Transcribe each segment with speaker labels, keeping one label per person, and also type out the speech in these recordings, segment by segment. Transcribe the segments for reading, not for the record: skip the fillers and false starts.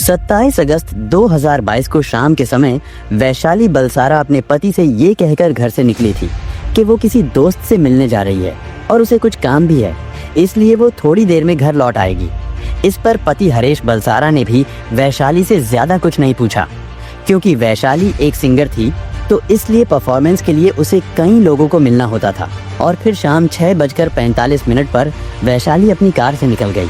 Speaker 1: 27 अगस्त 2022 को शाम के समय वैशाली बलसारा अपने पति से ये कहकर घर से निकली थी कि वो किसी दोस्त से मिलने जा रही है और उसे कुछ काम भी है, इसलिए वो थोड़ी देर में घर लौट आएगी। इस पर पति हरेश बलसारा ने भी वैशाली से ज्यादा कुछ नहीं पूछा, क्योंकि वैशाली एक सिंगर थी तो इसलिए परफॉर्मेंस के लिए उसे कई लोगों को मिलना होता था। और फिर शाम 6:45 पर वैशाली अपनी कार से निकल गई।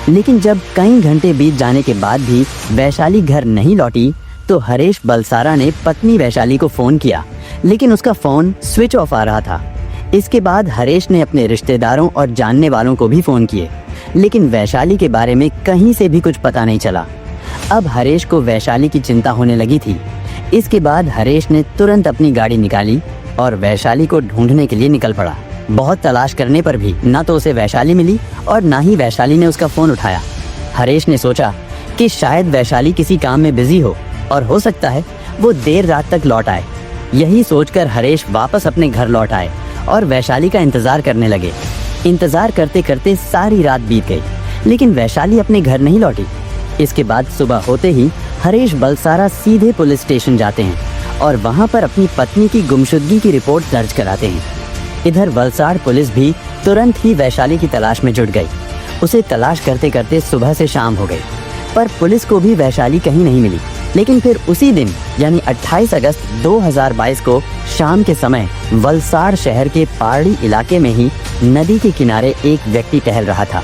Speaker 1: लेकिन जब कई घंटे बीत जाने के बाद भी वैशाली घर नहीं लौटी तो हरेश बलसारा ने पत्नी वैशाली को फोन किया, लेकिन उसका फोन स्विच ऑफ आ रहा था। इसके बाद हरेश ने अपने रिश्तेदारों और जानने वालों को भी फोन किए, लेकिन वैशाली के बारे में कहीं से भी कुछ पता नहीं चला। अब हरेश को वैशाली की चिंता होने लगी थी। इसके बाद हरेश ने तुरंत अपनी गाड़ी निकाली और वैशाली को ढूंढने के लिए निकल पड़ा। बहुत तलाश करने पर भी ना तो उसे वैशाली मिली और ना ही वैशाली ने उसका फोन उठाया। हरेश ने सोचा कि शायद वैशाली किसी काम में बिजी हो और हो सकता है वो देर रात तक लौट आए। यही सोचकर हरेश वापस अपने घर लौट आए और वैशाली का इंतजार करने लगे। इंतजार करते करते सारी रात बीत गई, लेकिन वैशाली अपने घर नहीं लौटी। इसके बाद सुबह होते ही हरेश बलसारा सीधे पुलिस स्टेशन जाते हैं और वहां पर अपनी पत्नी की गुमशुदगी की रिपोर्ट दर्ज कराते हैं। इधर वलसाड़ पुलिस भी तुरंत ही वैशाली की तलाश में जुट गई। उसे तलाश करते करते सुबह से शाम हो गई, पर पुलिस को भी वैशाली कहीं नहीं मिली। लेकिन फिर उसी दिन यानी 28 अगस्त 2022 को शाम के समय वलसाड़ शहर के पारड़ी इलाके में ही नदी के किनारे एक व्यक्ति टहल रहा था।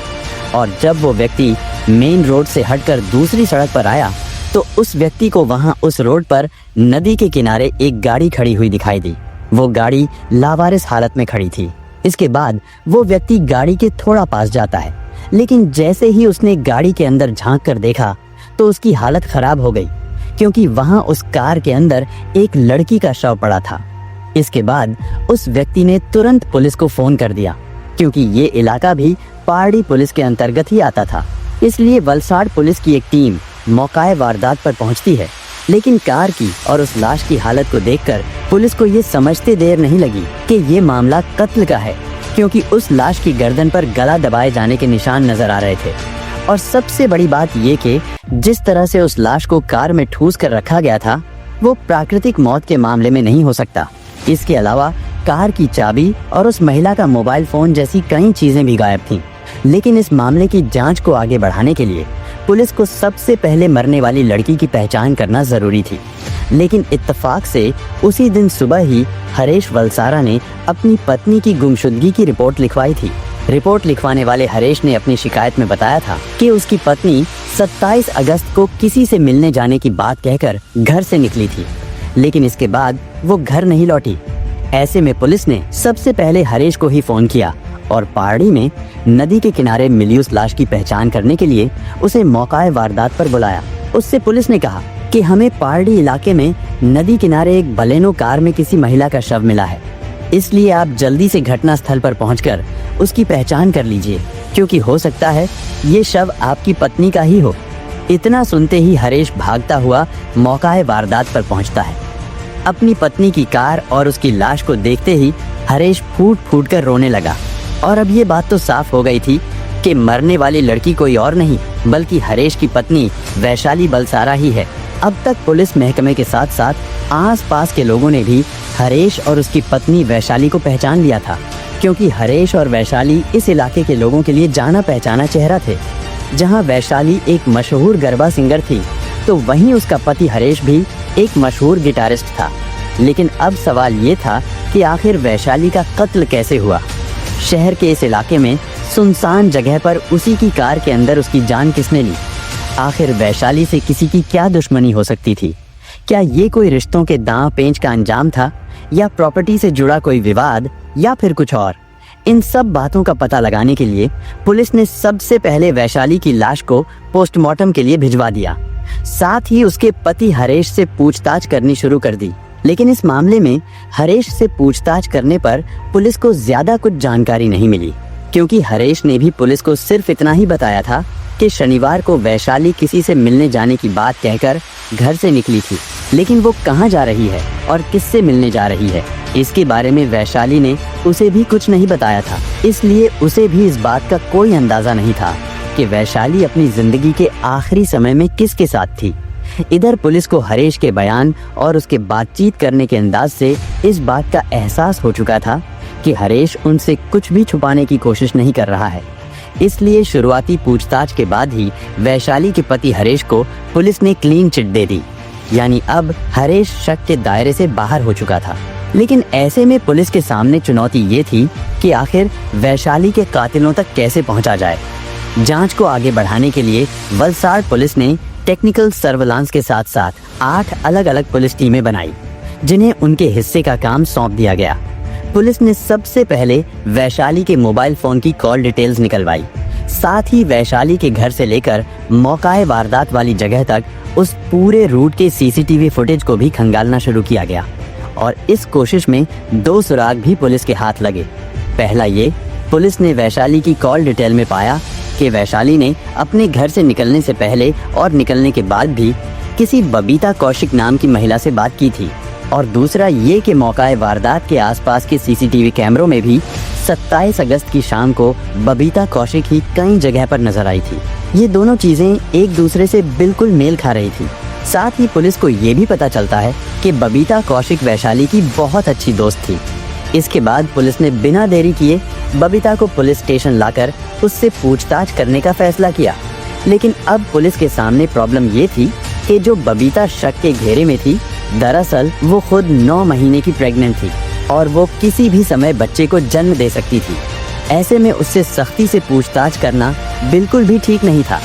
Speaker 1: और जब वो व्यक्ति मेन रोड से हटकर दूसरी सड़क पर आया तो उस व्यक्ति को वहां उस रोड पर नदी के किनारे एक गाड़ी खड़ी हुई दिखाई दी। वो गाड़ी लावारिस हालत में खड़ी थी। इसके बाद वो व्यक्ति गाड़ी के थोड़ा पास जाता है, लेकिन जैसे ही उसने गाड़ी के अंदर झांक कर देखा तो उसकी हालत खराब हो गई, क्योंकि वहां उस कार के अंदर एक लड़की का शव पड़ा था। इसके बाद उस व्यक्ति ने तुरंत पुलिस को फोन कर दिया, क्योंकि ये इलाका भी पारड़ी पुलिस के अंतर्गत ही आता था। इसलिए वलसाड़ पुलिस की एक टीम मौकाए वारदात पर पहुंचती है। लेकिन कार की और उस लाश की हालत को देखकर पुलिस को ये समझते देर नहीं लगी कि ये मामला कत्ल का है, क्योंकि उस लाश की गर्दन पर गला दबाए जाने के निशान नजर आ रहे थे। और सबसे बड़ी बात ये कि जिस तरह से उस लाश को कार में ठूस कर रखा गया था वो प्राकृतिक मौत के मामले में नहीं हो सकता। इसके अलावा कार की चाबी और उस महिला का मोबाइल फोन जैसी कई चीजें भी गायब थीं। लेकिन इस मामले की जांच को आगे बढ़ाने के लिए पुलिस को सबसे पहले मरने वाली लड़की की पहचान करना जरूरी थी। लेकिन इत्तेफाक से उसी दिन सुबह ही हरेश वलसारा ने अपनी पत्नी की गुमशुदगी की रिपोर्ट लिखवाई थी। रिपोर्ट लिखवाने वाले हरेश ने अपनी शिकायत में बताया था कि उसकी पत्नी 27 अगस्त को किसी से मिलने जाने की बात कहकर घर से निकली थी, लेकिन इसके बाद वो घर नहीं लौटी। ऐसे में पुलिस ने सबसे पहले हरेश को ही फोन किया और पारड़ी में नदी के किनारे मिली उस लाश की पहचान करने के लिए उसे मौकाए वारदात पर बुलाया। उससे पुलिस ने कहा कि हमें पारड़ी इलाके में नदी किनारे एक बलेनो कार में किसी महिला का शव मिला है, इसलिए आप जल्दी से घटना स्थल पर पहुंचकर उसकी पहचान कर लीजिए, क्योंकि हो सकता है ये शव आपकी पत्नी का ही हो। इतना सुनते ही हरेश भागता हुआ मौकाए वारदात पर पहुंचता है। अपनी पत्नी की कार और उसकी लाश को देखते ही हरेश फूट फूट कर रोने लगा। और अब ये बात तो साफ हो गई थी कि मरने वाली लड़की कोई और नहीं बल्कि हरेश की पत्नी वैशाली बलसारा ही है। अब तक पुलिस महकमे के साथ साथ आसपास के लोगों ने भी हरेश और उसकी पत्नी वैशाली को पहचान लिया था, क्योंकि हरेश और वैशाली इस इलाके के लोगों के लिए जाना पहचाना चेहरा थे। जहां वैशाली एक मशहूर गरबा सिंगर थी तो वहीं उसका पति हरेश भी एक मशहूर गिटारिस्ट था। लेकिन अब सवाल ये था कि आखिर वैशाली का कत्ल कैसे हुआ। शहर के इस इलाके में सुनसान जगह पर उसी की कार के अंदर उसकी जान किसने ली। आखिर वैशाली से किसी की क्या दुश्मनी हो सकती थी? क्या ये कोई रिश्तों के दांव पेंच का अंजाम था, या प्रॉपर्टी से जुड़ा कोई विवाद, या फिर कुछ और? इन सब बातों का पता लगाने के लिए पुलिस ने सबसे पहले वैशाली की लाश को पोस्टमार्टम के लिए भिजवा दिया। साथ ही उसके पति हरेश से पूछताछ करनी शुरू कर दी। लेकिन इस मामले में हरेश से पूछताछ करने पर पुलिस को ज्यादा कुछ जानकारी नहीं मिली, क्योंकि हरेश ने भी पुलिस को सिर्फ इतना ही बताया था कि शनिवार को वैशाली किसी से मिलने जाने की बात कहकर घर से निकली थी। लेकिन वो कहाँ जा रही है और किससे मिलने जा रही है, इसके बारे में वैशाली ने उसे भी कुछ नहीं बताया था। इसलिए उसे भी इस बात का कोई अंदाजा नहीं था कि वैशाली अपनी जिंदगी के आखिरी समय में किसके साथ थी। इधर पुलिस को हरेश के बयान और उसके बातचीत करने के अंदाज से इस बात का एहसास हो चुका था कि हरेश उनसे कुछ भी छुपाने की कोशिश नहीं कर रहा है। इसलिए शुरुआती पूछताछ के बाद ही वैशाली के पति हरेश को पुलिस ने क्लीन चिट दे दी, यानी अब हरेश शक के दायरे से बाहर हो चुका था। लेकिन ऐसे में पुलिस के सामने चुनौती ये थी कि आखिर वैशाली के कातिलों तक कैसे पहुंचा जाए। जांच को आगे बढ़ाने के लिए वलसाड़ पुलिस ने टेक्निकल सर्विलांस के साथ साथ 8 अलग अलग पुलिस टीमें बनाई, जिन्हें उनके हिस्से का काम सौंप दिया गया। पुलिस ने सबसे पहले वैशाली के मोबाइल फोन की कॉल डिटेल्स निकलवाई। साथ ही वैशाली के घर से लेकर मौकाए वारदात वाली जगह तक उस पूरे रूट के सीसीटीवी फुटेज को भी खंगालना शुरू किया गया और इस कोशिश में 2 सुराग भी पुलिस के हाथ लगे। पहला ये, पुलिस ने वैशाली की कॉल डिटेल में पाया कि वैशाली ने अपने घर से निकलने से पहले और निकलने के बाद भी किसी बबीता कौशिक नाम की महिला से बात की थी। और दूसरा ये कि मौकाए वारदात के आसपास के सीसीटीवी कैमरों में भी 27 अगस्त की शाम को बबीता कौशिक ही कई जगह पर नजर आई थी। ये दोनों चीजें एक दूसरे से बिल्कुल मेल खा रही थी। साथ ही पुलिस को ये भी पता चलता है कि बबीता कौशिक वैशाली की बहुत अच्छी दोस्त थी। इसके बाद पुलिस ने बिना देरी किए बबीता को पुलिस स्टेशन लाकर उससे पूछताछ करने का फैसला किया। लेकिन अब पुलिस के सामने प्रॉब्लम ये थी कि जो बबीता शक के घेरे में थी, दरअसल वो खुद 9 महीने की प्रेग्नेंट थी और वो किसी भी समय बच्चे को जन्म दे सकती थी। ऐसे में उससे सख्ती से पूछताछ करना बिल्कुल भी ठीक नहीं था,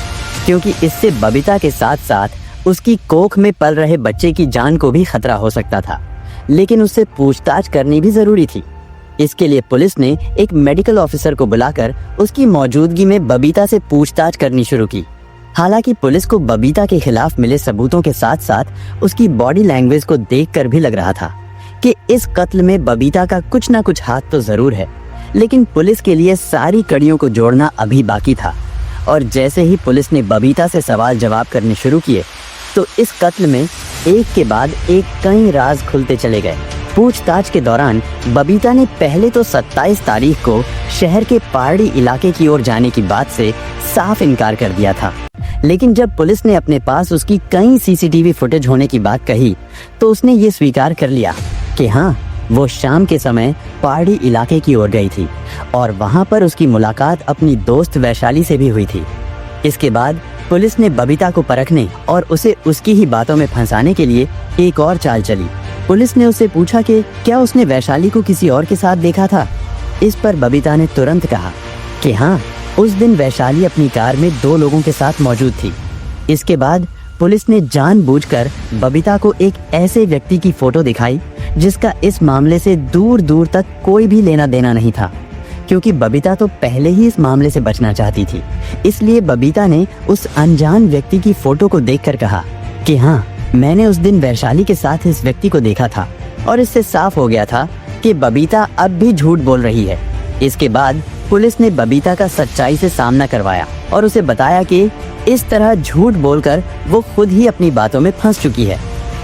Speaker 1: क्योंकि इससे बबीता के साथ साथ उसकी कोख में पल रहे बच्चे की जान को भी खतरा हो सकता था। लेकिन उससे पूछताछ करनी भी जरूरी थी। इसके लिए पुलिस ने एक मेडिकल ऑफिसर को बुलाकर उसकी मौजूदगी में बबीता से पूछताछ करनी शुरू की। हालांकि पुलिस को बबीता के खिलाफ मिले सबूतों के साथ साथ उसकी बॉडी लैंग्वेज को देखकर भी लग रहा था कि इस कत्ल में बबीता का कुछ ना कुछ हाथ तो जरूर है। लेकिन पुलिस के लिए सारी कड़ियों को जोड़ना अभी बाकी था और जैसे ही पुलिस ने बबीता से सवाल जवाब करने शुरू किए तो इस कत्ल में एक के बाद एक कई राज खुलते चले गए। पूछताछ के दौरान बबीता ने पहले तो 27 तारीख को शहर के पहाड़ी इलाके की ओर जाने की बात से साफ इनकार कर दिया था। लेकिन जब पुलिस ने अपने पास उसकी कई सीसीटीवी फुटेज होने की बात कही तो उसने ये स्वीकार कर लिया कि हाँ, वो शाम के समय पहाड़ी इलाके की ओर गई थी और वहाँ पर उसकी मुलाकात अपनी दोस्त वैशाली से भी हुई थी। इसके बाद पुलिस ने बबीता को परखने और उसे उसकी ही बातों में फंसाने के लिए एक और चाल चली। पुलिस ने उससे पूछा कि क्या उसने वैशाली को किसी और के साथ देखा था। इस पर बबीता ने तुरंत कहा कि हाँ, उस दिन वैशाली अपनी कार में 2 लोगों के साथ मौजूद थी। इसके बाद पुलिस ने जानबूझकर बबीता को एक ऐसे व्यक्ति की फोटो दिखाई जिसका इस मामले से दूर दूर तक कोई भी लेना देना नहीं था, क्योंकि बबीता तो पहले ही इस मामले से बचना चाहती थी। इसलिए बबीता ने उस अनजान व्यक्ति की फोटो को देखकर कहा कि हाँ, मैंने उस दिन वैशाली के साथ इस व्यक्ति को देखा था। और इससे साफ हो गया था कि बबीता अब भी झूठ बोल रही है। इसके बाद पुलिस ने बबीता का सच्चाई से सामना करवाया और उसे बताया कि इस तरह झूठ बोलकर वो खुद ही अपनी बातों में फंस चुकी है,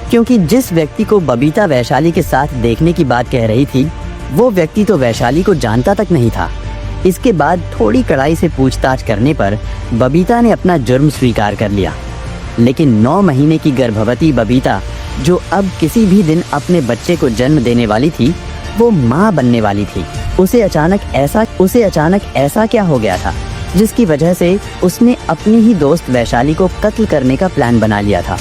Speaker 1: क्योंकि जिस व्यक्ति को बबीता वैशाली के साथ देखने की बात कह रही थी वो व्यक्ति तो वैशाली को जानता तक नहीं था। इसके बाद थोड़ी कड़ाई से पूछताछ करने पर बबीता ने अपना जुर्म स्वीकार कर लिया। लेकिन 9 महीने की गर्भवती बबीता, जो अब किसी भी दिन अपने बच्चे को जन्म देने वाली थी, वो माँ बनने वाली थी। उसे अचानक ऐसा क्या हो गया था जिसकी वजह से उसने अपनी ही दोस्त वैशाली को कत्ल करने का प्लान बना लिया था।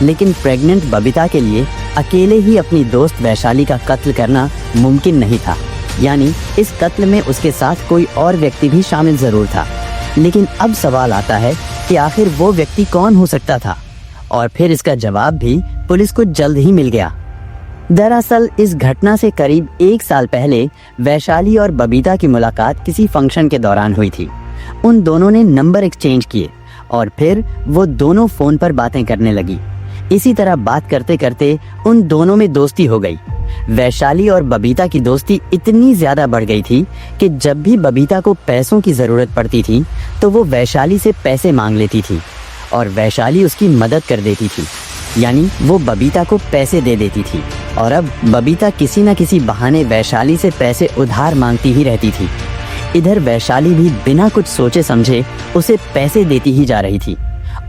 Speaker 1: लेकिन प्रेग्नेंट बबीता के लिए अकेले ही अपनी दोस्त वैशाली का कत्ल करना मुमकिन नहीं था, यानी इस कत्ल में उसके साथ कोई और व्यक्ति भी शामिल जरूर था। लेकिन अब सवाल आता है कि आखिर वो व्यक्ति कौन हो सकता था, और फिर इसका जवाब भी पुलिस को जल्द ही मिल गया। दरअसल इस घटना से करीब 1 साल पहले वैशाली और बबीता की मुलाकात किसी फंक्शन के दौरान हुई थी। उन दोनों ने नंबर एक्सचेंज किए और फिर वो दोनों फोन पर बातें करने लगी। इसी तरह बात करते करते उन दोनों में दोस्ती हो गई। वैशाली और बबीता की दोस्ती इतनी ज्यादा बढ़ गई थी कि जब भी बबीता को पैसों की जरूरत पड़ती थी तो वो वैशाली से पैसे मांग लेती थी और वैशाली उसकी मदद कर देती थी, यानी वो बबीता को पैसे दे देती थी। और अब बबीता किसी न किसी बहाने वैशाली से पैसे उधार मांगती ही रहती थी। इधर वैशाली भी बिना कुछ सोचे समझे उसे पैसे देती ही जा रही थी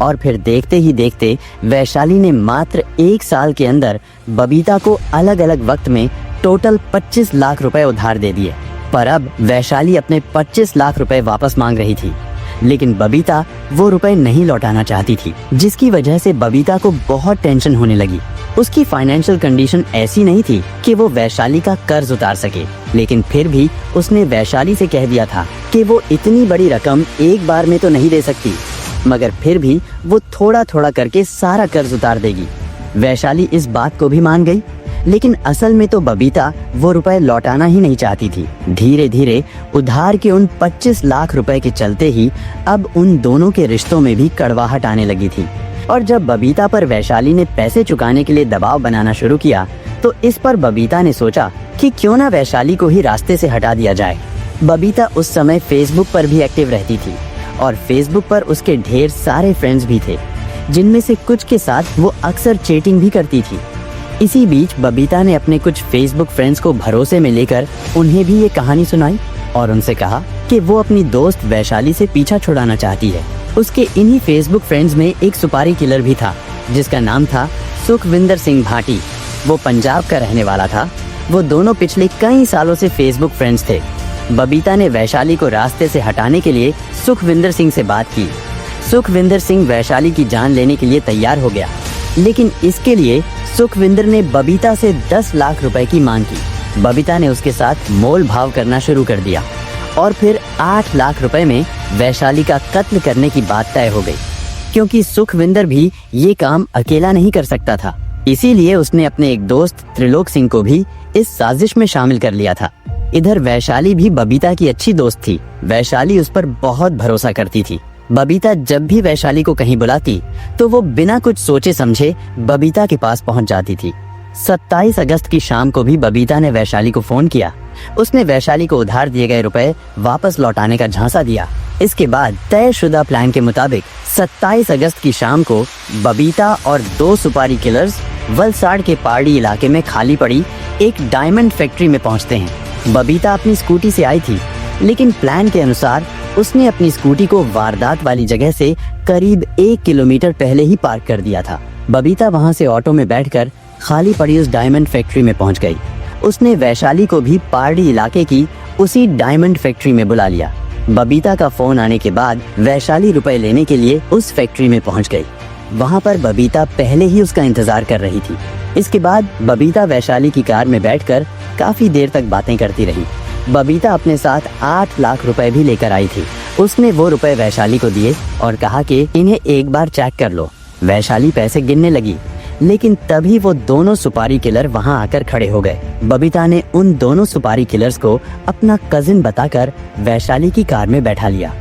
Speaker 1: और फिर देखते ही देखते वैशाली ने मात्र 1 साल के अंदर बबीता को अलग अलग वक्त में टोटल 25 लाख रुपए उधार दे दिए। पर अब वैशाली अपने 25 लाख रुपए वापस मांग रही थी, लेकिन बबीता वो रुपए नहीं लौटाना चाहती थी, जिसकी वजह से बबीता को बहुत टेंशन होने लगी। उसकी फाइनेंशियल कंडीशन ऐसी नहीं थी कि वो वैशाली का कर्ज उतार सके, लेकिन फिर भी उसने वैशाली से कह दिया था कि वो इतनी बड़ी रकम एक बार में तो नहीं दे सकती, मगर फिर भी वो थोड़ा थोड़ा करके सारा कर्ज उतार देगी। वैशाली इस बात को भी मान गई, लेकिन असल में तो बबीता वो रुपए लौटाना ही नहीं चाहती थी। धीरे धीरे उधार के उन 25 लाख रुपए के चलते ही अब उन दोनों के रिश्तों में भी कड़वाहट आने लगी थी। और जब बबीता पर वैशाली ने पैसे चुकाने के लिए दबाव बनाना शुरू किया, तो इस पर बबीता ने सोचा कि क्यों ना वैशाली को ही रास्ते से हटा दिया जाए। बबीता उस समय फेसबुक पर भी एक्टिव रहती थी और फेसबुक पर उसके ढेर सारे फ्रेंड्स भी थे, जिनमें से कुछ के साथ वो अक्सर चैटिंग भी करती थी। इसी बीच बबीता ने अपने कुछ फेसबुक फ्रेंड्स को भरोसे में लेकर उन्हें भी ये कहानी सुनाई और उनसे कहा कि वो अपनी दोस्त वैशाली से पीछा छुड़ाना चाहती है। उसके इन्हीं फेसबुक फ्रेंड्स में एक सुपारी किलर भी था, जिसका नाम था सुखविंदर सिंह भाटी। वो पंजाब का रहने वाला था। वो दोनों पिछले कई सालों से फेसबुक फ्रेंड्स थे। बबीता ने वैशाली को रास्ते से हटाने के लिए सुखविंदर सिंह से बात की। सुखविंदर सिंह वैशाली की जान लेने के लिए तैयार हो गया, लेकिन इसके लिए सुखविंदर ने बबीता से 10 लाख रुपए की मांग की। बबीता ने उसके साथ मोल भाव करना शुरू कर दिया और फिर 8 लाख रुपए में वैशाली का कत्ल करने की बात तय हो गई, क्योंकि सुखविंदर भी ये काम अकेला नहीं कर सकता था। इसीलिए उसने अपने एक दोस्त त्रिलोक सिंह को भी इस साजिश में शामिल कर लिया था। इधर वैशाली भी बबीता की अच्छी दोस्त थी। वैशाली उस पर बहुत भरोसा करती थी। बबीता जब भी वैशाली को कहीं बुलाती तो वो बिना कुछ सोचे समझे बबीता के पास पहुंच जाती थी। 27 अगस्त की शाम को भी बबीता ने वैशाली को फोन किया। उसने वैशाली को उधार दिए गए रुपए वापस लौटाने का झांसा दिया। इसके बाद तयशुदा प्लान के मुताबिक 27 अगस्त की शाम को बबीता और 2 सुपारी किलर्स वलसाड़ के पहाड़ी इलाके में खाली पड़ी एक डायमंड फैक्ट्री में पहुंचते हैं। बबीता अपनी स्कूटी से आई थी, लेकिन प्लान के अनुसार उसने अपनी स्कूटी को वारदात वाली जगह से करीब 1 किलोमीटर पहले ही पार्क कर दिया था। बबीता वहां से ऑटो में बैठकर खाली पड़ी उस डायमंड फैक्ट्री में पहुंच गई। उसने वैशाली को भी पहाड़ी इलाके की उसी डायमंड फैक्ट्री में बुला लिया। बबीता का फोन आने के बाद वैशाली रुपए लेने के लिए उस फैक्ट्री में पहुंच गई। वहां पर बबीता पहले ही उसका इंतजार कर रही थी। इसके बाद बबीता वैशाली की कार में बैठकर काफी देर तक बातें करती रही। बबीता अपने साथ 8 लाख रुपए भी लेकर आई थी। उसने वो रुपए वैशाली को दिए और कहा कि इन्हें एक बार चेक कर लो। वैशाली पैसे गिनने लगी, लेकिन तभी वो दोनों सुपारी किलर वहां आकर खड़े हो गए। बबीता ने उन दोनों सुपारी किलर्स को अपना कजिन बताकर वैशाली की कार में बैठा लिया,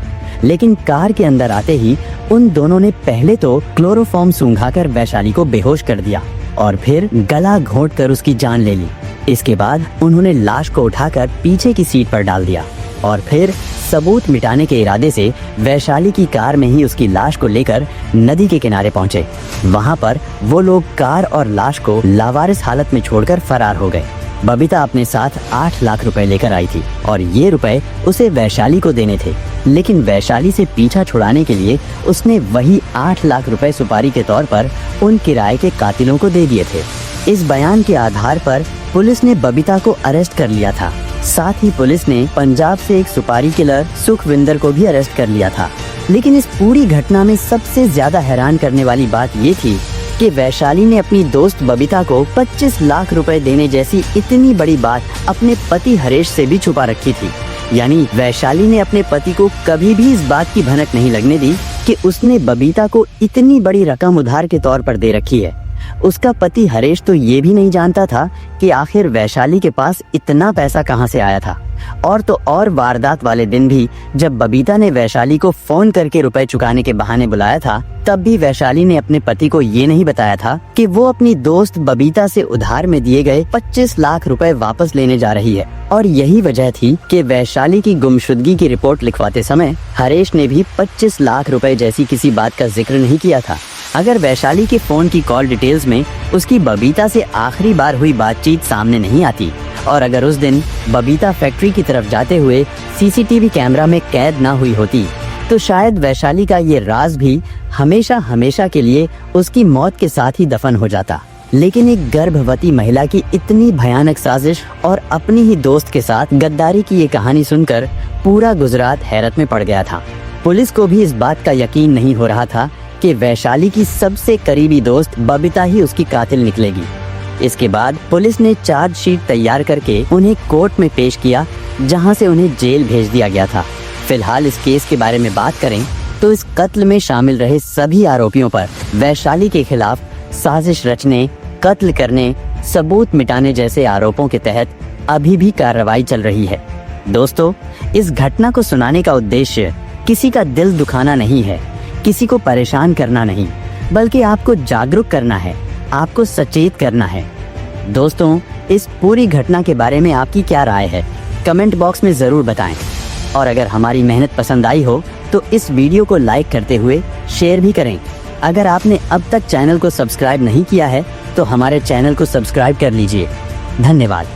Speaker 1: लेकिन कार के अंदर आते ही उन दोनों ने पहले तो क्लोरोफॉर्म सूंघाकर वैशाली को बेहोश कर दिया और फिर गला घोंटकर उसकी जान ले ली। इसके बाद उन्होंने लाश को उठाकर पीछे की सीट पर डाल दिया और फिर सबूत मिटाने के इरादे से वैशाली की कार में ही उसकी लाश को लेकर नदी के किनारे पहुंचे। वहां पर वो लोग कार और लाश को लावारिस हालत में छोड़कर फरार हो गए। बबीता अपने साथ 8 लाख रुपए लेकर आई थी और ये रुपए उसे वैशाली को देने थे, लेकिन वैशाली से पीछा छुड़ाने के लिए उसने वही 8 लाख रुपए सुपारी के तौर पर उन किराए के कातिलों को दे दिए थे। इस बयान के आधार पर पुलिस ने बबीता को अरेस्ट कर लिया था। साथ ही पुलिस ने पंजाब से एक सुपारी किलर सुखविंदर को भी अरेस्ट कर लिया था। लेकिन इस पूरी घटना में सबसे ज्यादा हैरान करने वाली बात ये थी कि वैशाली ने अपनी दोस्त बबीता को 25 लाख रुपए देने जैसी इतनी बड़ी बात अपने पति हरेश से भी छुपा रखी थी। यानी वैशाली ने अपने पति को कभी भी इस बात की भनक नहीं लगने दी कि उसने बबीता को इतनी बड़ी रकम उधार के तौर पर दे रखी है। उसका पति हरेश तो ये भी नहीं जानता था कि आखिर वैशाली के पास इतना पैसा कहां से आया था। और तो और वारदात वाले दिन भी जब बबीता ने वैशाली को फोन करके रुपए चुकाने के बहाने बुलाया था, तब भी वैशाली ने अपने पति को ये नहीं बताया था कि वो अपनी दोस्त बबीता से उधार में दिए गए 25 लाख रुपए वापस लेने जा रही है। और यही वजह थी कि वैशाली की गुमशुदगी की रिपोर्ट लिखवाते समय हरेश ने भी 25 लाख रुपए जैसी किसी बात का जिक्र नहीं किया था। अगर वैशाली के फोन की कॉल डिटेल्स में उसकी बबीता से आखिरी बार हुई बातचीत सामने नहीं आती और अगर उस दिन बबीता फैक्ट्री की तरफ जाते हुए सीसीटीवी कैमरा में कैद ना हुई होती तो शायद वैशाली का ये राज भी हमेशा हमेशा के लिए उसकी मौत के साथ ही दफन हो जाता। लेकिन एक गर्भवती महिला की इतनी भयानक साजिश और अपनी ही दोस्त के साथ गद्दारी की ये कहानी सुनकर पूरा गुजरात हैरत में पड़ गया था। पुलिस को भी इस बात का यकीन नहीं हो रहा था कि वैशाली की सबसे करीबी दोस्त बबीता ही उसकी कातिल निकलेगी। इसके बाद पुलिस ने चार्जशीट तैयार करके उन्हें कोर्ट में पेश किया, जहां से उन्हें जेल भेज दिया गया था। फिलहाल इस केस के बारे में बात करें तो इस कत्ल में शामिल रहे सभी आरोपियों पर वैशाली के खिलाफ साजिश रचने, कत्ल करने, सबूत मिटाने जैसे आरोपों के तहत अभी भी कार्रवाई चल रही है। दोस्तों, इस घटना को सुनाने का उद्देश्य किसी का दिल दुखाना नहीं है, किसी को परेशान करना नहीं, बल्कि आपको जागरूक करना है, आपको सचेत करना है। दोस्तों, इस पूरी घटना के बारे में आपकी क्या राय है, कमेंट बॉक्स में जरूर बताएं। और अगर हमारी मेहनत पसंद आई हो तो इस वीडियो को लाइक करते हुए शेयर भी करें। अगर आपने अब तक चैनल को सब्सक्राइब नहीं किया है तो हमारे चैनल को सब्सक्राइब कर लीजिए। धन्यवाद।